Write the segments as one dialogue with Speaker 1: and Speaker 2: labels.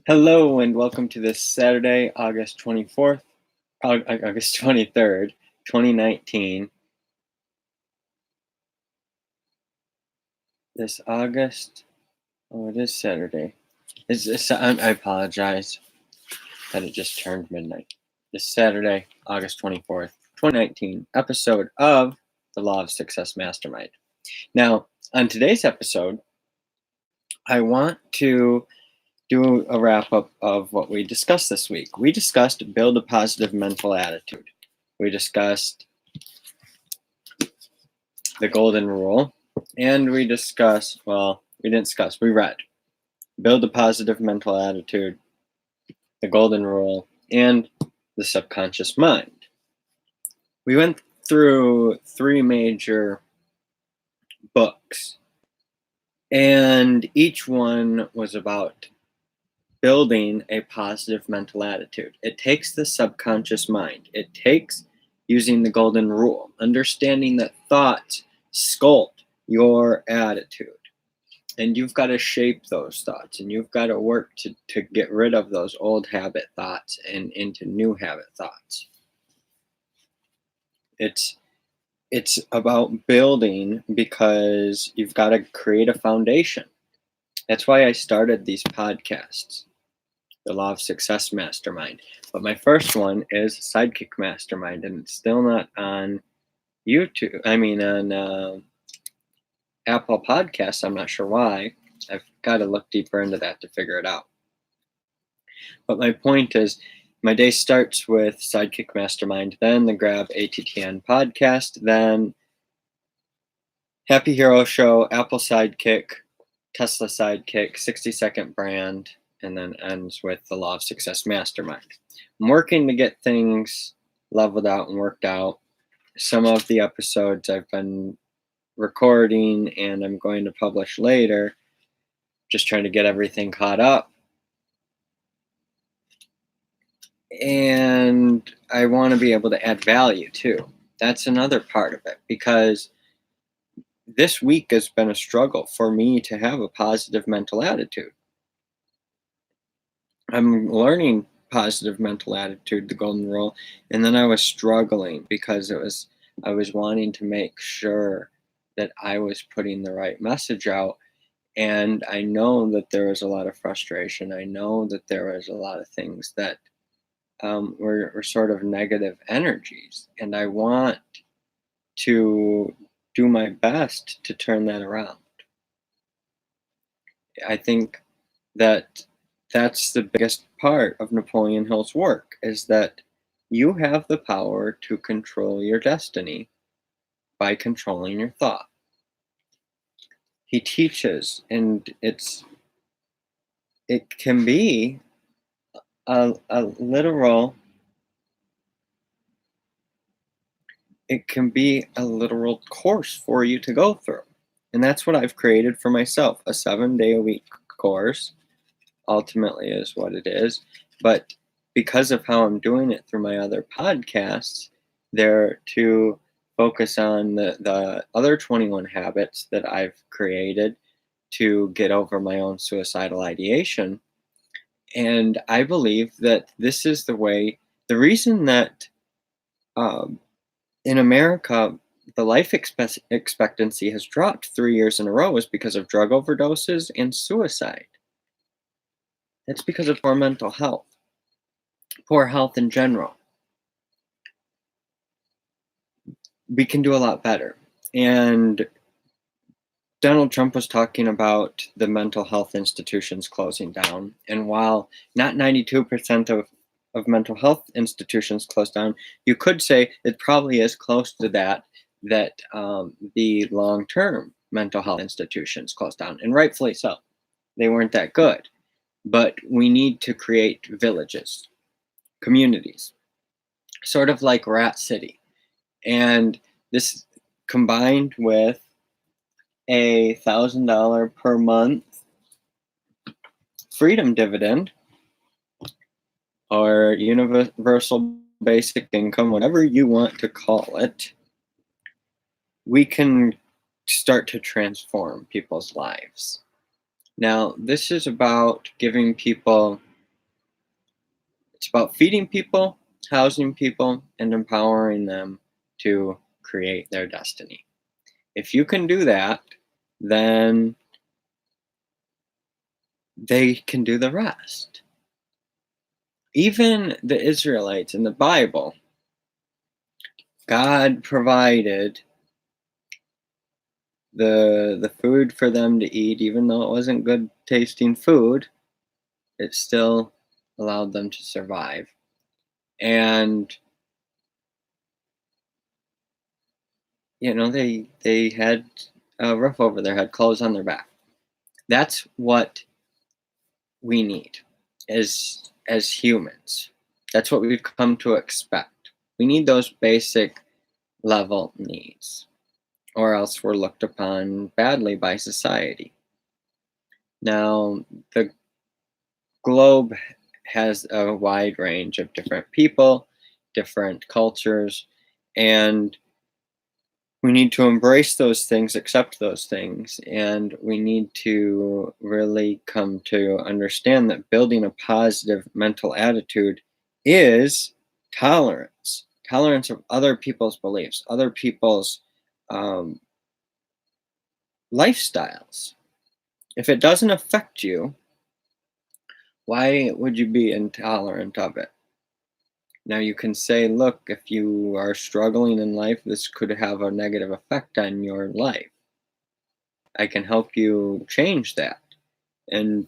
Speaker 1: Hello and welcome to this Saturday, August 24th, August 23rd, 2019. This August, it is Saturday. I apologize that it just turned midnight. This Saturday, August 24th, 2019, episode of the Law of Success Mastermind. Now, on today's episode, I want to do a wrap up of what we discussed this week. We discussed build a positive mental attitude. We discussed the golden rule, and we read build a positive mental attitude, the golden rule, and the subconscious mind. We went through three major books, and each one was about building a positive mental attitude. It takes the subconscious mind. It takes using the golden rule, understanding that thoughts sculpt your attitude. And you've got to shape those thoughts, and you've got to work to get rid of those old habit thoughts and into new habit thoughts. It's about building because you've got to create a foundation. That's why I started these podcasts, the Law of Success Mastermind. But my first one is Sidekick Mastermind, and it's still not on YouTube. On Apple Podcasts. I'm not sure why. I've got to look deeper into that to figure it out. But my point is, my day starts with Sidekick Mastermind, then the Grab ATTN podcast, then Happy Hero Show, Apple Sidekick, Tesla Sidekick, 60-second brand, and then ends with the Law of Success Mastermind. I'm working to get things leveled out and worked out. Some of the episodes I've been recording and I'm going to publish later, just trying to get everything caught up. And I want to be able to add value too. That's another part of it, because this week has been a struggle for me to have a positive mental attitude. I'm learning positive mental attitude, the golden rule, and then I was struggling because I was wanting to make sure that I was putting the right message out. And I know that there was a lot of frustration. I know that there was a lot of things that were sort of negative energies. And I want to do my best to turn that around. I think that that's the biggest part of Napoleon Hill's work, is that you have the power to control your destiny by controlling your thought. He teaches, and it can be a literal course for you to go through. And that's what I've created for myself, a 7-day-a-week course, ultimately is what it is. But because of how I'm doing it through my other podcasts, they're to focus on the other 21 habits that I've created to get over my own suicidal ideation. And I believe that this is the way. The reason that in America, the life expectancy has dropped 3 years in a row is because of drug overdoses and suicide. It's because of poor mental health, poor health in general. We can do a lot better. And Donald Trump was talking about the mental health institutions closing down. And while not 92% of mental health institutions closed down, you could say it probably is close to that the long-term mental health institutions closed down, and rightfully so. They weren't that good. But we need to create villages, communities, sort of like Rat City. And this, combined with a $1,000 per month freedom dividend, or universal basic income, whatever you want to call it, we can start to transform people's lives. Now, this is about giving people It's about feeding people, housing people, and empowering them to create their destiny. If you can do that, then they can do the rest. Even the Israelites in the Bible, God provided the food for them to eat, even though it wasn't good tasting food, it still allowed them to survive. And they had a roof over their head, clothes on their back. That's what we need as humans. That's what we've come to expect. We need those basic level needs, or else we're looked upon badly by society. Now, the globe has a wide range of different people, different cultures, and we need to embrace those things, accept those things, and we need to really come to understand that building a positive mental attitude is tolerance of other people's beliefs, other people's um, lifestyles. If it doesn't affect you, why would you be intolerant of it? Now, you can say, look, if you are struggling in life, this could have a negative effect on your life. I can help you change that. And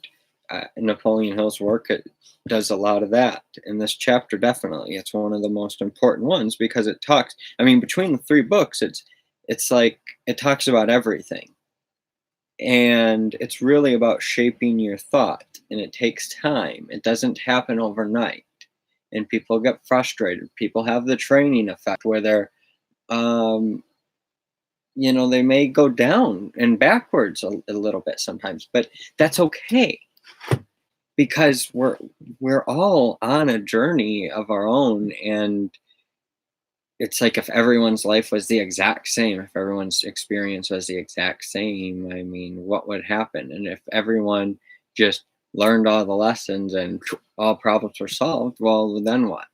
Speaker 1: Napoleon Hill's work, it does a lot of that. In this chapter, definitely, it's one of the most important ones because it talks. I mean, between the three books, it's like it talks about everything, and it's really about shaping your thought. And it takes time. It doesn't happen overnight, and people get frustrated. People have the training effect where they're um, they may go down and backwards a little bit sometimes, but that's okay because we're all on a journey of our own. And it's like if everyone's life was the exact same, if everyone's experience was the exact same, I mean, what would happen? And if everyone just learned all the lessons and all problems were solved, well, then what?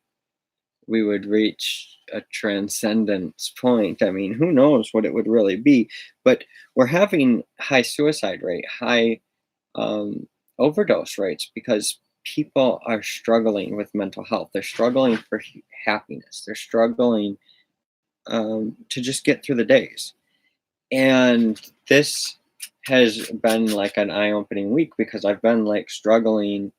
Speaker 1: We would reach a transcendence point. I mean, who knows what it would really be? But we're having high suicide rate, high um, overdose rates because people are struggling with mental health. They're struggling for happiness. They're struggling to just get through the days. And this has been like an eye-opening week because I've been like struggling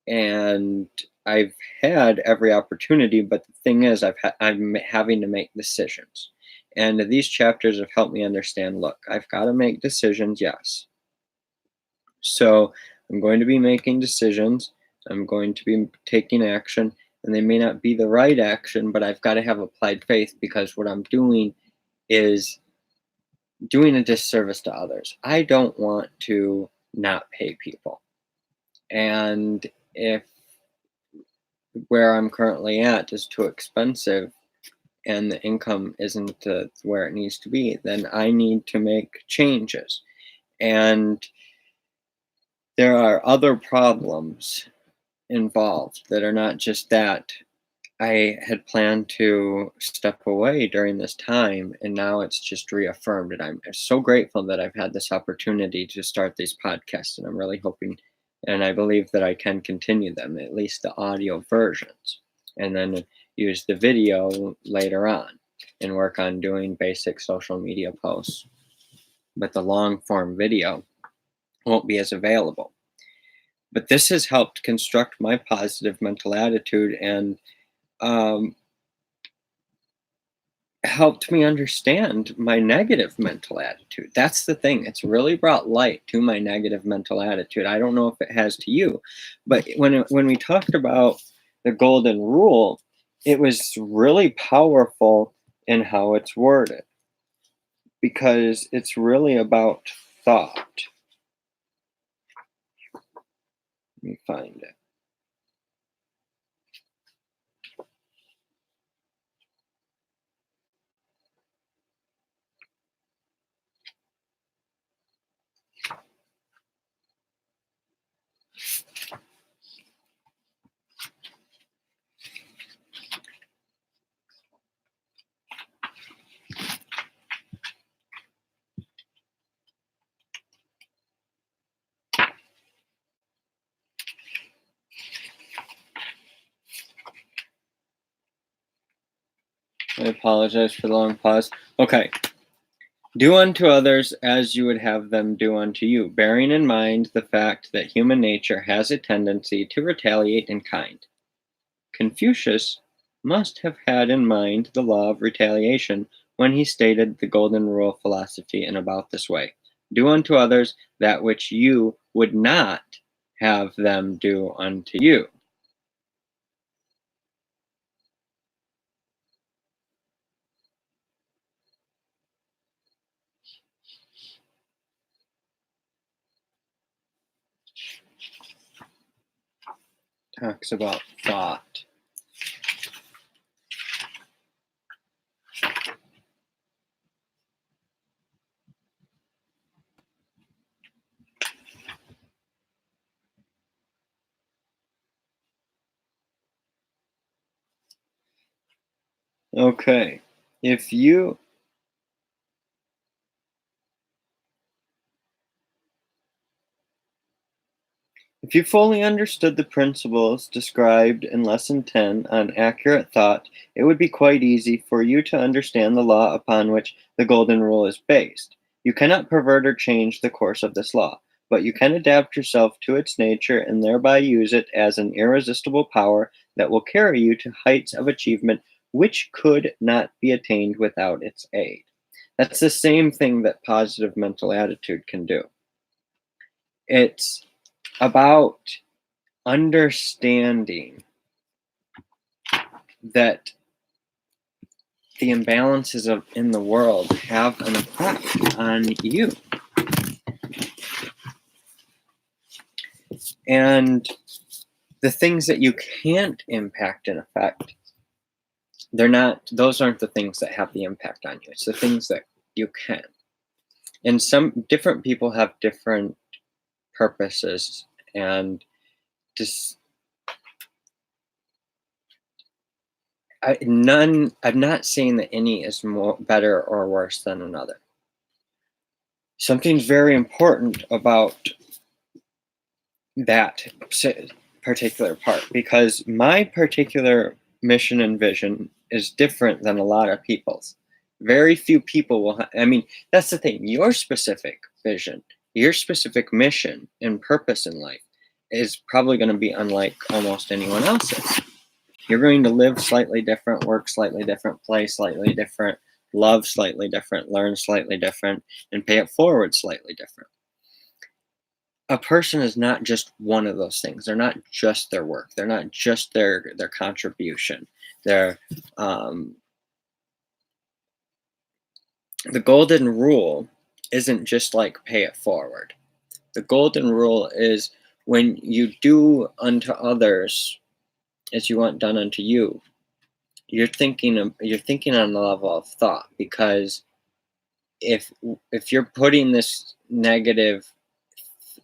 Speaker 1: and I've had every opportunity, but the thing is, I'm having to make decisions. And these chapters have helped me understand, look, I've got to make decisions, yes. So I'm going to be making decisions. I'm going to be taking action, and they may not be the right action, but I've got to have applied faith because what I'm doing is doing a disservice to others. I don't want to not pay people. And if where I'm currently at is too expensive and the income isn't where it needs to be, then I need to make changes. And there are other problems involved that are not just that. I had planned to step away during this time, and now it's just reaffirmed. And I'm so grateful that I've had this opportunity to start these podcasts. And I'm really hoping, and I believe that I can continue them, at least the audio versions, and then use the video later on and work on doing basic social media posts. But the long form video won't be as available. But this has helped construct my positive mental attitude and um, helped me understand my negative mental attitude. That's the thing. It's really brought light to my negative mental attitude. I don't know if it has to you, but when we talked about the golden rule, it was really powerful in how it's worded because it's really about thought. Let me find it. apologize for the long pause. Okay. Do unto others as you would have them do unto you, bearing in mind the fact that human nature has a tendency to retaliate in kind. Confucius must have had in mind the law of retaliation when he stated the Golden Rule philosophy in about this way: do unto others that which you would not have them do unto you. Talks about thought. Okay. If you fully understood the principles described in Lesson 10 on accurate thought, it would be quite easy for you to understand the law upon which the Golden Rule is based. You cannot pervert or change the course of this law, but you can adapt yourself to its nature and thereby use it as an irresistible power that will carry you to heights of achievement which could not be attained without its aid. That's the same thing that positive mental attitude can do. It's about understanding that the imbalances in the world have an effect on you. And the things that you can't impact and affect, those aren't the things that have the impact on you. It's the things that you can. And some different people have different purposes, and just I'm not saying that any is more better or worse than another. Something's very important about that particular part, because my particular mission and vision is different than a lot of people's. Very few people will I mean, that's the thing. Your specific vision, your specific mission and purpose in life is probably going to be unlike almost anyone else's. You're going to live slightly different, work slightly different, play slightly different, love slightly different, learn slightly different, and pay it forward slightly different. A person is not just one of those things. They're not just their work. They're not just their contribution. They're the golden rule isn't just like pay it forward. The golden rule is when you do unto others as you want done unto you. You're thinking on the level of thought, because if you're putting this negative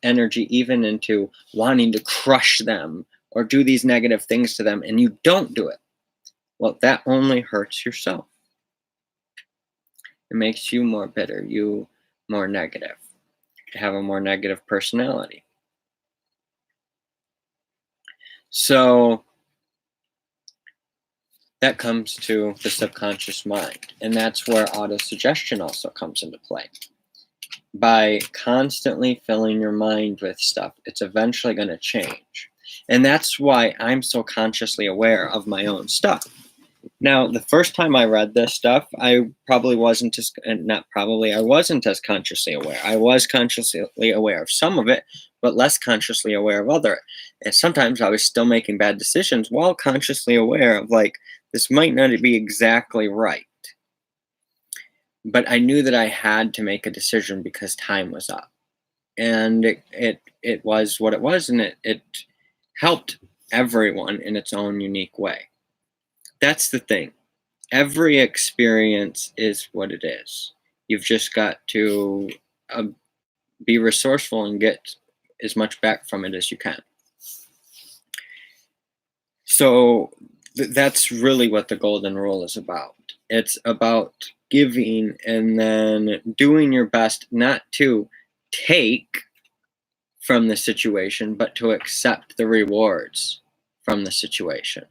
Speaker 1: energy even into wanting to crush them or do these negative things to them, and you don't do it, well, that only hurts yourself. It makes you more bitter, you more negative, have a more negative personality. So that comes to the subconscious mind, and that's where autosuggestion also comes into play. By constantly filling your mind with stuff, it's eventually going to change. And that's why I'm so consciously aware of my own stuff. Now, the first time I read this stuff, I wasn't as consciously aware. I was consciously aware of some of it, but less consciously aware of other. And sometimes I was still making bad decisions while consciously aware of, like, this might not be exactly right. But I knew that I had to make a decision because time was up. And it was what it was, and it helped everyone in its own unique way. That's the thing. Every experience is what it is. You've just got to be resourceful and get as much back from it as you can. So that's really what the golden rule is about. It's about giving and then doing your best not to take from the situation, but to accept the rewards from the situation.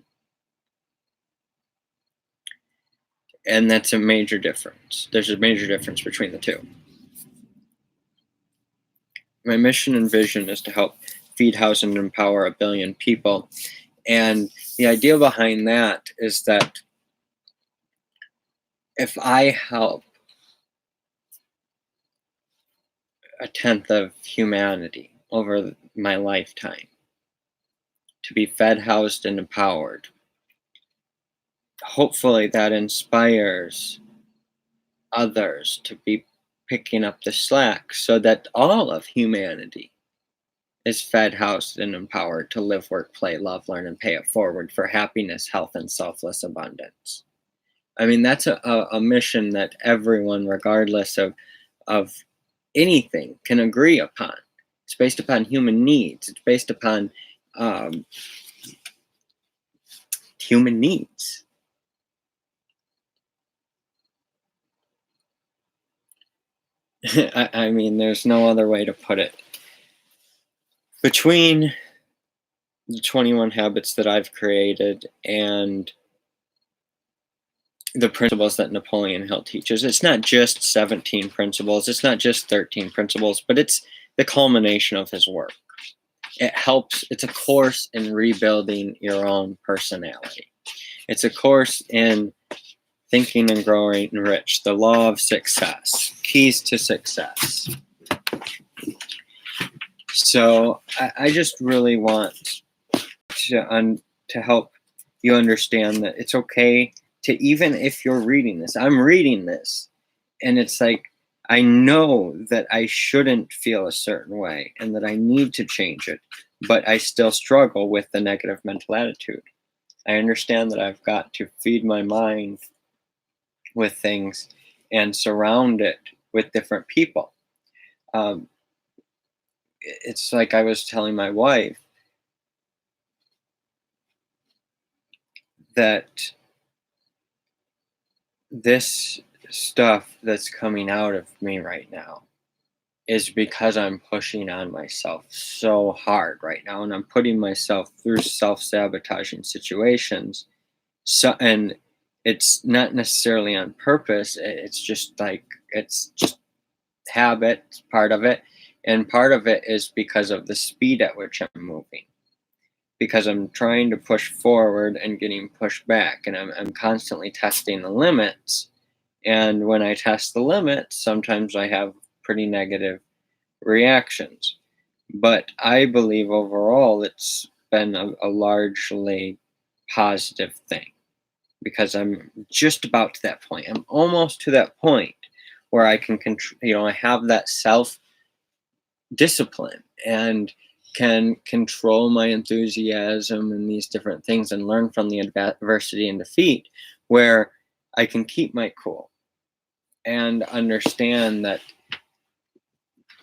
Speaker 1: And that's a major difference. There's a major difference between the two. My mission and vision is to help feed, house, and empower 1 billion people. And the idea behind that is that if I help 1/10 of humanity over my lifetime to be fed, housed, and empowered, hopefully that inspires others to be picking up the slack so that all of humanity is fed, housed, and empowered to live, work, play, love, learn, and pay it forward for happiness, health, and selfless abundance. I mean, that's a mission that everyone, regardless of anything, can agree upon. It's based upon human needs. It's based upon human needs. I mean, there's no other way to put it. Between the 21 habits that I've created and the principles that Napoleon Hill teaches, it's not just 17 principles, it's not just 13 principles, but it's the culmination of his work. It's a course in rebuilding your own personality. It's a course in thinking and growing rich, the law of success, keys to success. So I just really want to help you understand that it's okay to, even if you're reading this, I'm reading this, and it's like, I know that I shouldn't feel a certain way and that I need to change it, but I still struggle with the negative mental attitude. I understand that I've got to feed my mind with things and surround it with different people. It's like I was telling my wife that this stuff that's coming out of me right now is because I'm pushing on myself so hard right now, and I'm putting myself through self-sabotaging situations. So, and it's not necessarily on purpose. It's just habit, part of it, and part of it is because of the speed at which I'm moving. Because I'm trying to push forward and getting pushed back, and I'm constantly testing the limits. And when I test the limits, sometimes I have pretty negative reactions. But I believe overall it's been a largely positive thing, because I'm just about to that point. I'm almost to that point where I can I have that self discipline and can control my enthusiasm and these different things and learn from the adversity and defeat, where I can keep my cool and understand that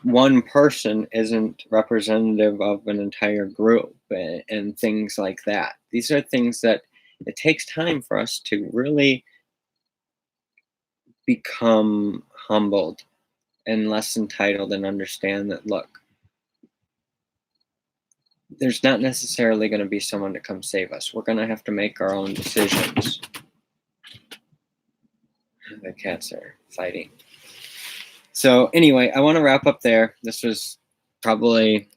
Speaker 1: one person isn't representative of an entire group, and things like that. These are things that it takes time for us to really become humbled and less entitled, and understand that, look, there's not necessarily going to be someone to come save us. We're going to have to make our own decisions. The cats are fighting. So anyway, I want to wrap up there. This was probably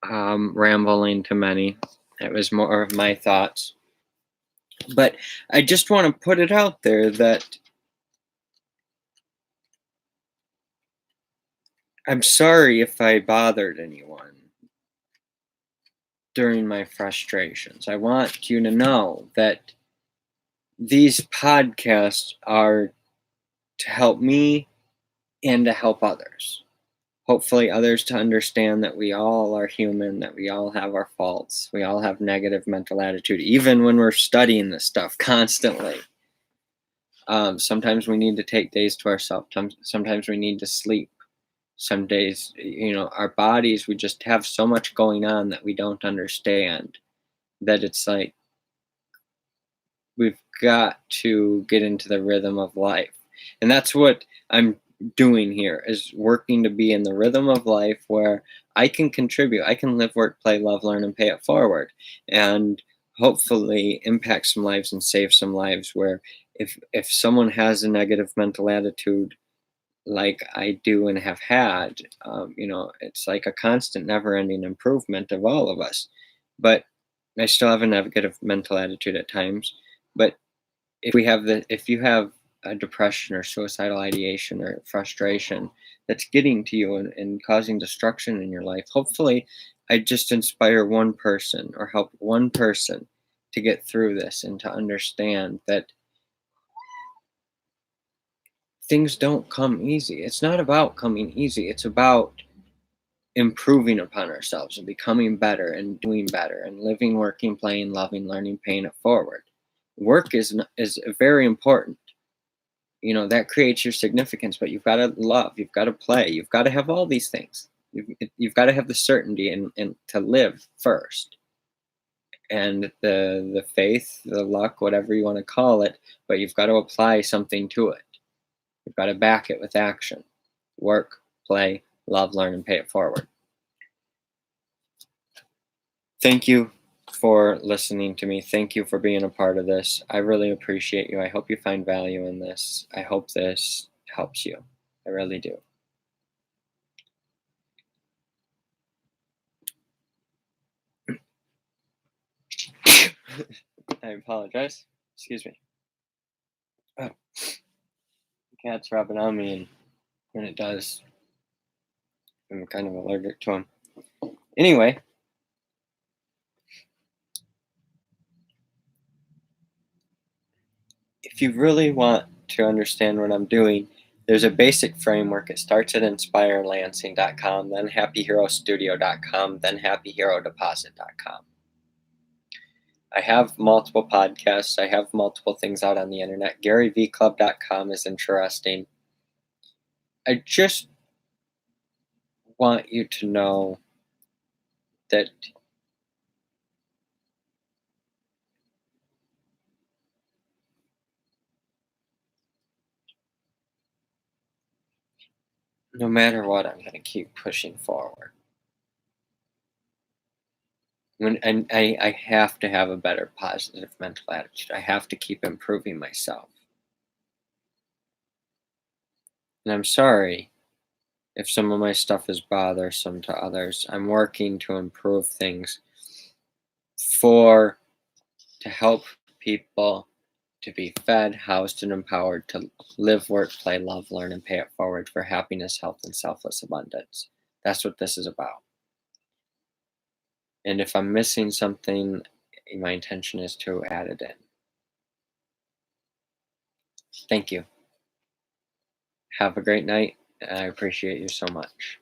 Speaker 1: rambling to many. It was more of my thoughts. But I just want to put it out there that I'm sorry if I bothered anyone during my frustrations. I want you to know that these podcasts are to help me and to help others. Hopefully, others to understand that we all are human, that we all have our faults, we all have negative mental attitude, even when we're studying this stuff constantly. Sometimes we need to take days to ourselves. Sometimes we need to sleep. Some days, our bodies, we just have so much going on that we don't understand, that it's like we've got to get into the rhythm of life. And that's what I'm doing here, is working to be in the rhythm of life where I can contribute. I can live, work, play, love, learn, and pay it forward. And hopefully impact some lives and save some lives. Where if someone has a negative mental attitude like I do and have had, it's like a constant, never-ending improvement of all of us. But I still have a negative mental attitude at times. But if you have a depression or suicidal ideation or frustration that's getting to you and causing destruction in your life, hopefully I just inspire one person or help one person to get through this and to understand that things don't come easy. It's not about coming easy. It's about improving upon ourselves and becoming better and doing better and living, working, playing, loving, learning, paying it forward. Work is very important. That creates your significance, but you've got to love, you've got to play, you've got to have all these things. You've got to have the certainty and to live first, and the faith, the luck, whatever you want to call it, but you've got to apply something to it. You've got to back it with action. Work, play, love, learn, and pay it forward. Thank you for listening to me. Thank you for being a part of this. I really appreciate you. I hope you find value in this. I hope this helps you. I really do. I apologize. Excuse me. Oh, the cat's rubbing on me, and when it does, I'm kind of allergic to him. Anyway, if you really want to understand what I'm doing, there's a basic framework. It starts at inspirelansing.com, then happyherostudio.com, then happyherodeposit.com. I have multiple podcasts. I have multiple things out on the internet. GaryVClub.com is interesting. I just want you to know that no matter what, I'm going to keep pushing forward. I have to have a better positive mental attitude. I have to keep improving myself. And I'm sorry if some of my stuff is bothersome to others. I'm working to improve things to help people to be fed, housed, and empowered to live, work, play, love, learn, and pay it forward for happiness, health, and selfless abundance. That's what this is about. And if I'm missing something, my intention is to add it in. Thank you. Have a great night. I appreciate you so much.